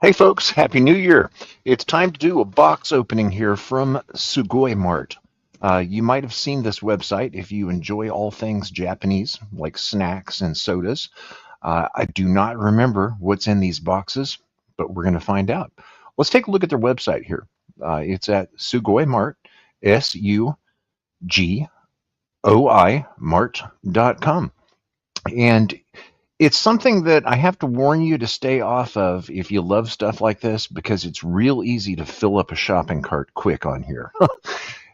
Hey folks, Happy New Year. It's time to do a box opening here from Sugoi Mart. You might have seen this website if you enjoy all things Japanese, like snacks and sodas. I do not remember what's in these boxes, but we're going to find out. Let's take a look at their website here. It's at Sugoi Mart, SUGOI Mart.com. And it's something that I have to warn you to stay off of if you love stuff like this because it's real easy to fill up a shopping cart quick on here.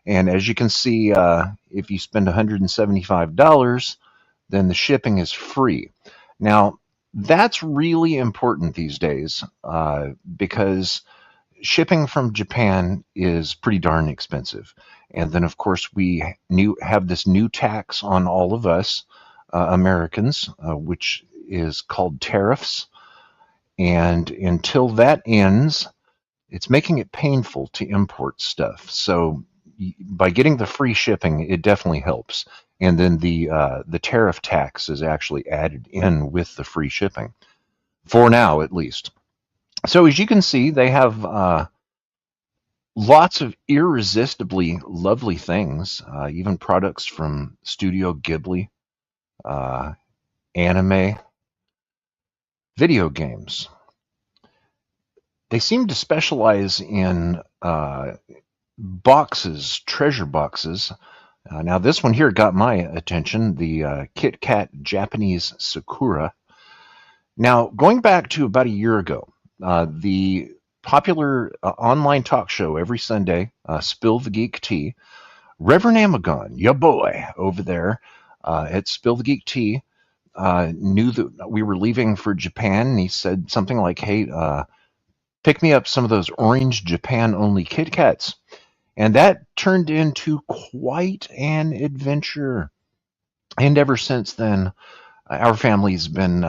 And as you can see, if you spend $175, then the shipping is free. Now, that's really important these days because shipping from Japan is pretty darn expensive. And then, of course, we have this new tax on all of us Americans, which is called tariffs. And until that ends, it's making it painful to import stuff. So by getting the free shipping, it definitely helps. And then the tariff tax is actually added in with the free shipping, for now at least. So as you can see, they have lots of irresistibly lovely things, even products from Studio Ghibli, anime, video games. They seem to specialize in boxes, treasure boxes. Now, this one here got my attention, the Kit Kat Japanese Sakura. Now, going back to about a year ago, the popular online talk show every Sunday, Spill the Geek Tea, Reverend Amagon, ya boy, over there at Spill the Geek Tea, knew that we were leaving for Japan, and he said something like, hey, pick me up some of those orange Japan-only Kit Kats. And that turned into quite an adventure. And ever since then, our family's been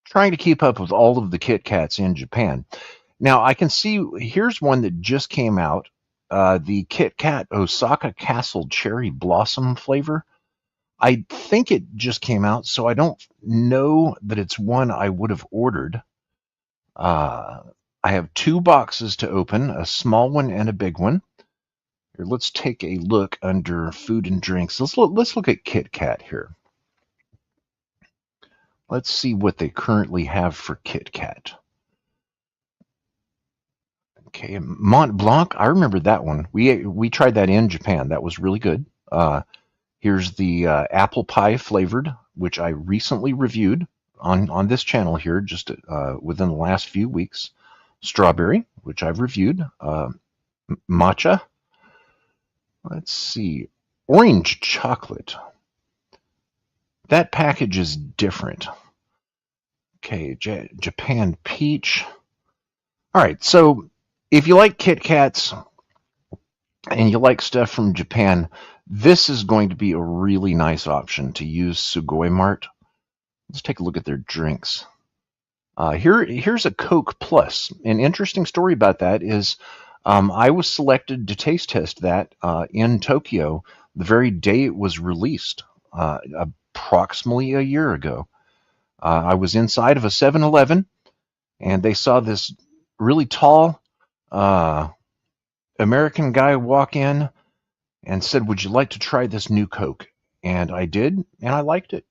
trying to keep up with all of the Kit Kats in Japan. Now, I can see, here's one that just came out, the Kit Kat Osaka Castle Cherry Blossom flavor. I think it just came out, so I don't know that it's one I would have ordered. I have two boxes to open, a small one and a big one. Here, let's take a look under food and drinks. Let's look at Kit Kat here. Let's see what they currently have for Kit Kat. Okay, Mont Blanc. I remember that one. We tried that in Japan. That was really good. Here's the apple pie flavored, which I recently reviewed on this channel here, just within the last few weeks. Strawberry, which I've reviewed. Matcha. Let's see. Orange chocolate. That package is different. Okay, Japan peach. All right, so if you like Kit Kats and you like stuff from Japan, this is going to be a really nice option to use Sugoi Mart. Let's take a look at their drinks. Here's a Coke Plus. An interesting story about that is I was selected to taste test that in Tokyo the very day it was released, approximately a year ago. I was inside of a 7-Eleven, and they saw this really tall American guy walk in and said, would you like to try this new Coke? And I did, and I liked it.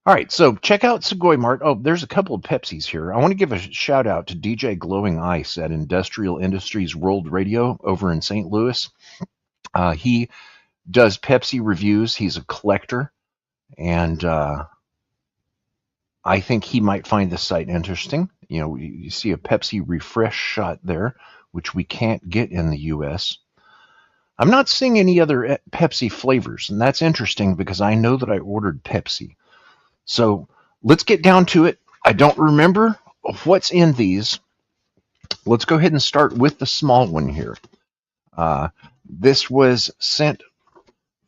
All right, so check out Sugoi Mart. Oh, there's a couple of Pepsis here. I want to give a shout out to DJ Glowing Ice at Industrial Industries World Radio over in St. Louis. He does Pepsi reviews. He's a collector, and I think he might find this site interesting. You know, you see a Pepsi refresh shot there, which we can't get in the U.S. I'm not seeing any other Pepsi flavors, and that's interesting because I know that I ordered Pepsi. So let's get down to it. I don't remember what's in these. Let's go ahead and start with the small one here. This was sent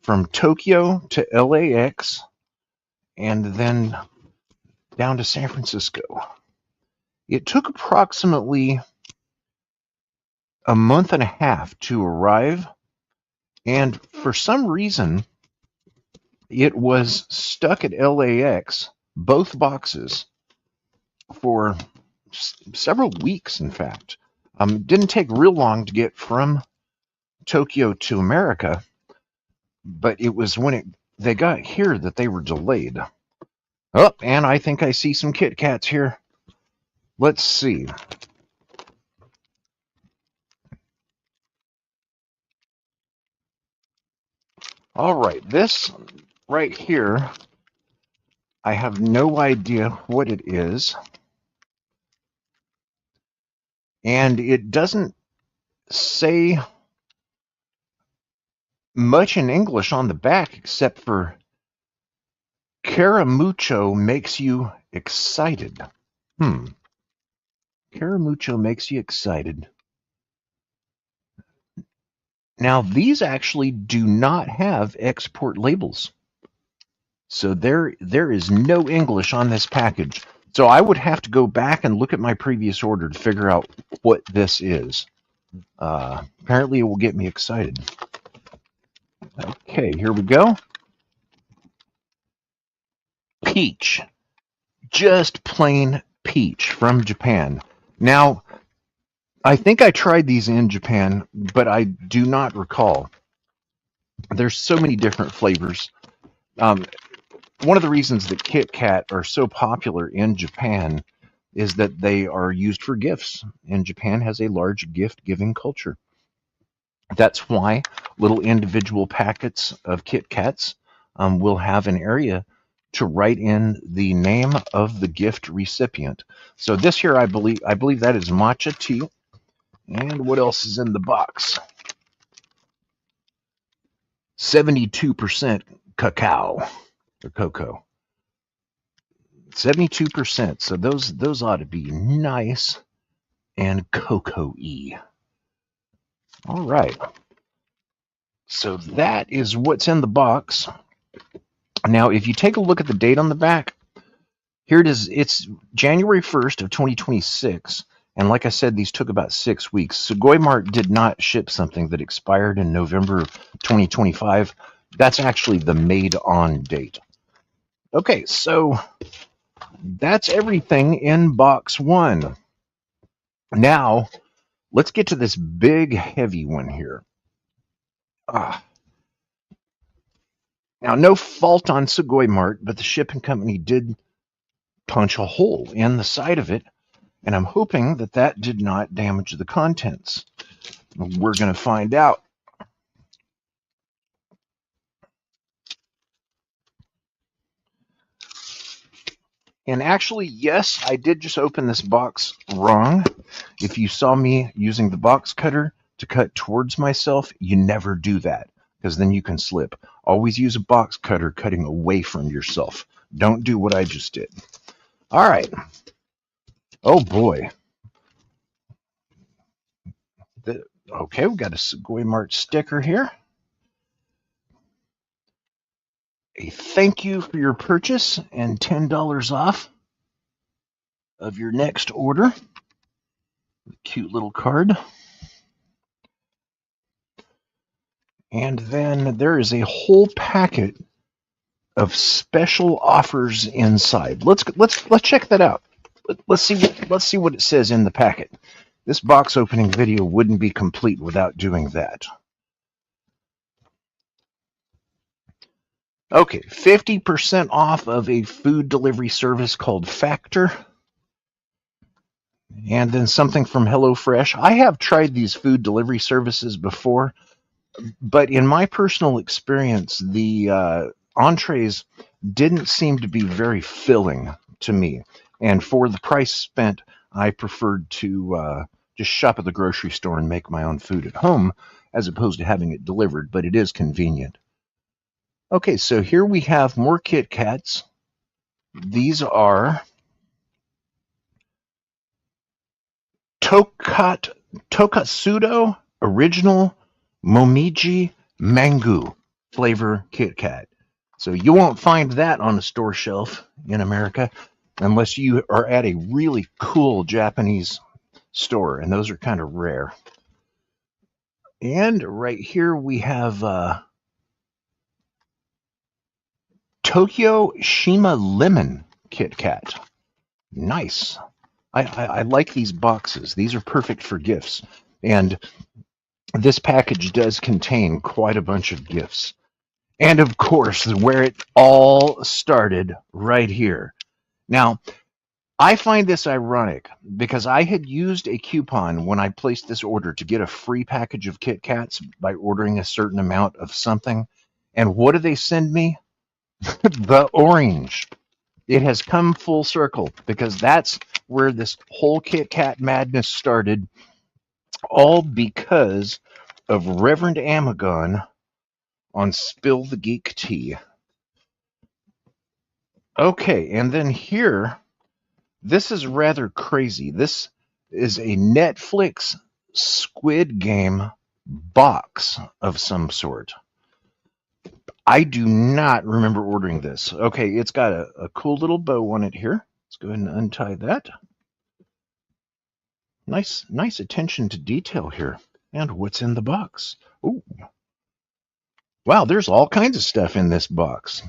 from Tokyo to LAX and then down to San Francisco. It took approximately a month and a half to arrive, and for some reason, it was stuck at LAX, both boxes, for several weeks, in fact. Didn't take real long to get from Tokyo to America, but it was when they got here that they were delayed. Oh, and I think I see some Kit Kats here. Let's see. All right, this right here, I have no idea what it is. And it doesn't say much in English on the back except for Caramucho makes you excited. Caramucho makes you excited. Now, these actually do not have export labels. So there is no English on this package. So I would have to go back and look at my previous order to figure out what this is. Apparently it will get me excited. Okay, here we go. Peach. Just plain peach from Japan. Now, I think I tried these in Japan, but I do not recall. There's so many different flavors. One of the reasons that Kit Kat are so popular in Japan is that they are used for gifts, and Japan has a large gift-giving culture. That's why little individual packets of Kit Kats will have an area to write in the name of the gift recipient. So this here, I believe that is matcha tea. And what else is in the box? 72% cacao or cocoa. 72%. So those ought to be nice and cocoa-y. All right. So that is what's in the box. Now, if you take a look at the date on the back, here it is. It's January 1st of 2026. And like I said, these took about 6 weeks. Sugoi Mart did not ship something that expired in November of 2025. That's actually the made on date. Okay, so that's everything in box one. Now, let's get to this big, heavy one here. Now, no fault on Sugoi Mart, but the shipping company did punch a hole in the side of it, and I'm hoping that that did not damage the contents. We're going to find out. And actually, yes, I did just open this box wrong. If you saw me using the box cutter to cut towards myself, you never do that, because then you can slip. Always use a box cutter cutting away from yourself. Don't do what I just did. All right. Oh, boy. Okay, we got a Sugoi Mart sticker here. A thank you for your purchase and $10 off of your next order. Cute little card. And then there is a whole packet of special offers inside. Let's check that out. Let's see what it says in the packet. This box opening video wouldn't be complete without doing that. Okay, 50% off of a food delivery service called Factor. And then something from HelloFresh. I have tried these food delivery services before, but in my personal experience, the entrees didn't seem to be very filling to me. And for the price spent, I preferred to just shop at the grocery store and make my own food at home, as opposed to having it delivered, but it is convenient. Okay, so here we have more Kit Kats. These are Tokatsudo Original Momiji Mango flavor Kit Kat. So you won't find that on a store shelf in America unless you are at a really cool Japanese store, and those are kind of rare. And right here we have Tokyo Shima Lemon Kit Kat. Nice. I like these boxes. These are perfect for gifts. And this package does contain quite a bunch of gifts. And of course, where it all started, right here. Now, I find this ironic because I had used a coupon when I placed this order to get a free package of Kit Kats by ordering a certain amount of something. And what do they send me? The orange. It has come full circle because that's where this whole Kit Kat madness started, all because of Reverend Amagon on Spill the Geek Tea. Okay, and then here, this is rather crazy. This is a Netflix Squid Game box of some sort. I do not remember ordering this. Okay, it's got a cool little bow on it here. Let's go ahead and untie that. Nice attention to detail here. And what's in the box? Ooh. Wow, there's all kinds of stuff in this box.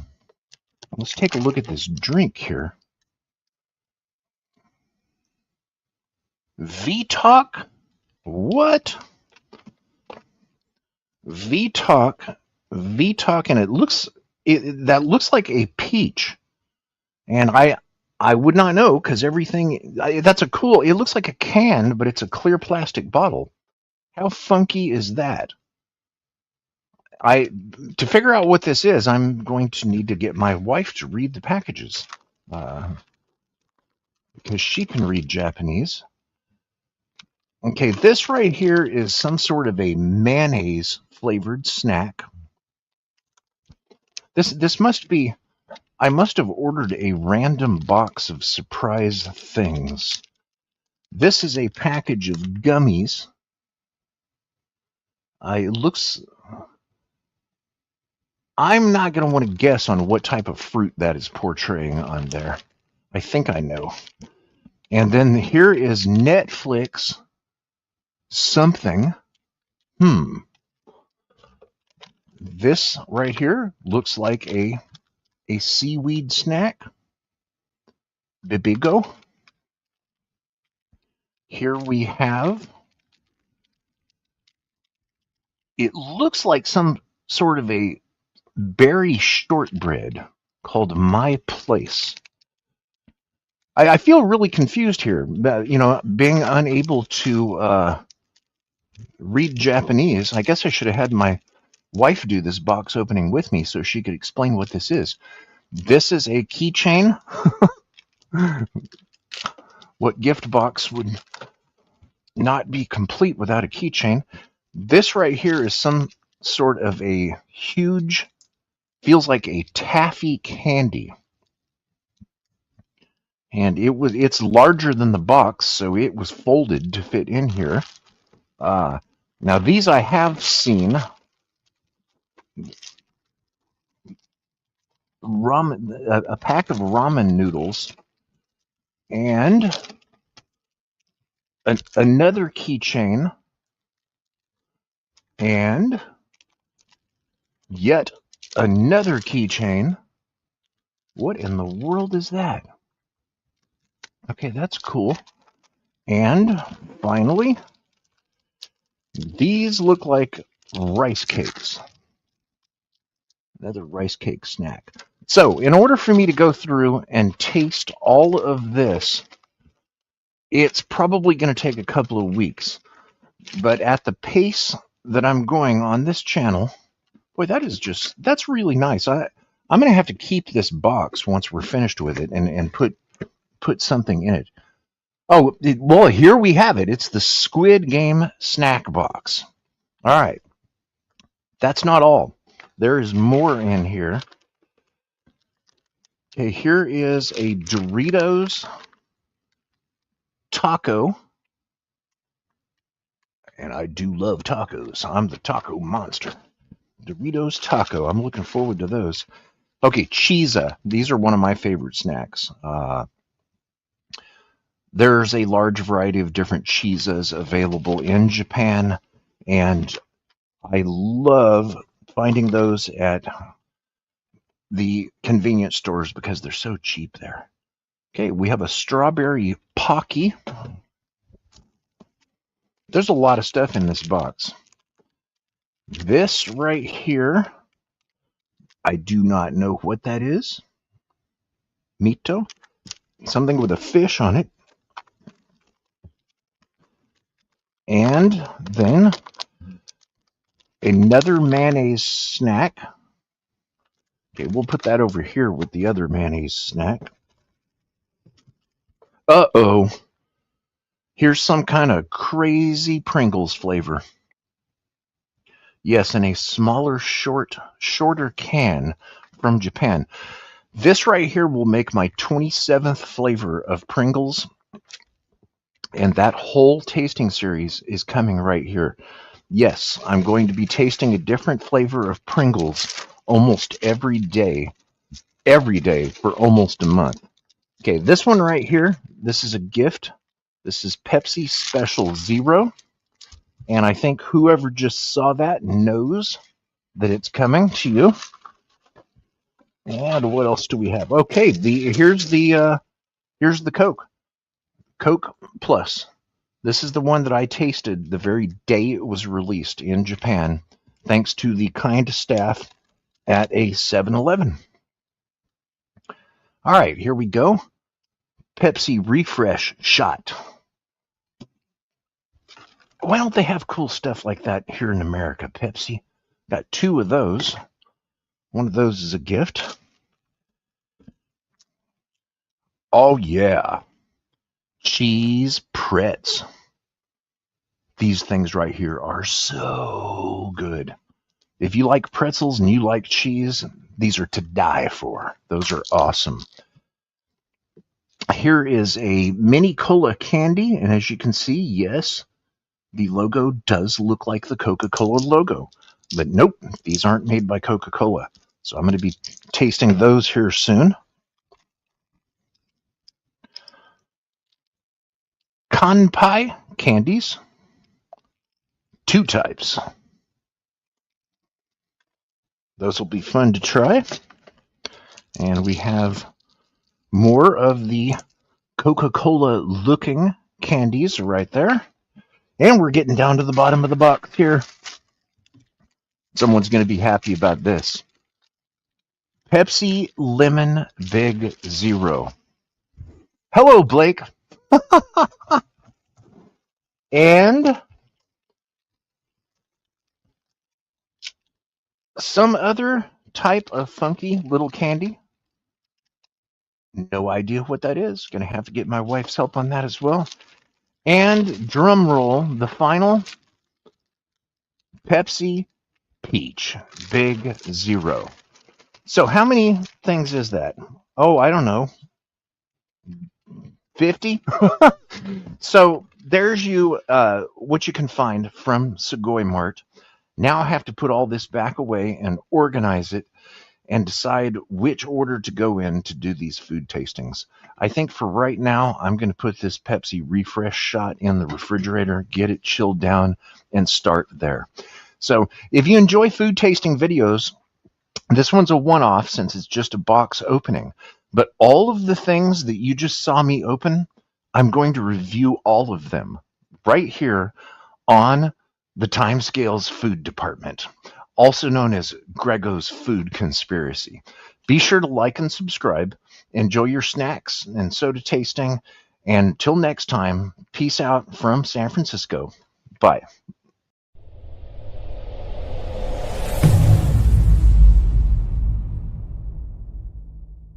Let's take a look at this drink here. V-Talk? What? V-Talk, and that looks like a peach, and I would not know because everything that's a cool. It looks like a can, but it's a clear plastic bottle. How funky is that? To figure out what this is, I'm going to need to get my wife to read the packages, because she can read Japanese. Okay, this right here is some sort of a mayonnaise flavored snack. This must be. I must have ordered a random box of surprise things. This is a package of gummies. I'm not going to want to guess on what type of fruit that is portraying on there. I think I know. And then here is Netflix something. This right here looks like a seaweed snack. Bibigo. Here we have, it looks like some sort of a berry shortbread called My Place. I feel really confused here. Being unable to read Japanese, I guess I should have had my wife do this box opening with me so she could explain what this is. This is a keychain. What gift box would not be complete without a keychain? This right here is some sort of a huge, feels like a taffy candy. And it's larger than the box, so it was folded to fit in here. Now these I have seen. A pack of ramen noodles, and another keychain, and yet another keychain. What in the world is that? Okay, that's cool. And finally, these look like rice cakes. Another rice cake snack. So, in order for me to go through and taste all of this, it's probably going to take a couple of weeks. But at the pace that I'm going on this channel, boy, that's really nice. I'm going to have to keep this box once we're finished with it and put something in it. Oh, well, here we have it. It's the Squid Game snack box. All right. That's not all. There is more in here. Okay, here is a Doritos taco. And I do love tacos. I'm the taco monster. Doritos taco. I'm looking forward to those. Okay, Cheeza. These are one of my favorite snacks. There's a large variety of different Cheezas available in Japan, and I love finding those at the convenience stores because they're so cheap there. Okay, we have a strawberry Pocky. There's a lot of stuff in this box. This right here, I do not know what that is. Mito? Something with a fish on it. And then another mayonnaise snack. Okay, we'll put that over here with the other mayonnaise snack. Uh-oh. Here's some kind of crazy Pringles flavor. Yes, in a smaller, shorter can from Japan. This right here will make my 27th flavor of Pringles. And that whole tasting series is coming right here. Yes, I'm going to be tasting a different flavor of Pringles almost every day for almost a month. Okay, this one right here, this is a gift. This is Pepsi Special Zero. And I think whoever just saw that knows that it's coming to you. And what else do we have? Okay, here's the Coke. Coke Plus. This is the one that I tasted the very day it was released in Japan, thanks to the kind staff at a 7-Eleven. All right, here we go. Pepsi Refresh Shot. Why don't they have cool stuff like that here in America, Pepsi? Got 2 of those. One of those is a gift. Oh, yeah. Cheese Pretz. These things right here are so good. If you like pretzels and you like cheese, these are to die for. Those are awesome. Here is a mini cola candy, and as you can see, yes, the logo does look like the Coca-Cola logo. But nope, these aren't made by Coca-Cola. So I'm going to be tasting those here soon. Kanpai candies. 2 types. Those will be fun to try. And we have more of the Coca-Cola looking candies right there. And we're getting down to the bottom of the box here. Someone's going to be happy about this. Pepsi Lemon Big Zero. Hello, Blake. And some other type of funky little candy. No idea what that is. Going to have to get my wife's help on that as well. And drum roll, the final Pepsi Peach Big Zero. So how many things is that? Oh, I don't know. 50? So there's what you can find from Sugoi Mart. Now I have to put all this back away and organize it and decide which order to go in to do these food tastings. I think for right now, I'm going to put this Pepsi Refresh Shot in the refrigerator, get it chilled down, and start there. So if you enjoy food tasting videos, this one's a one-off since it's just a box opening. But all of the things that you just saw me open, I'm going to review all of them right here on the Timescales Food Department, also known as Grego's Food Conspiracy. Be sure to like and subscribe. Enjoy your snacks and soda tasting. And till next time, peace out from San Francisco. Bye.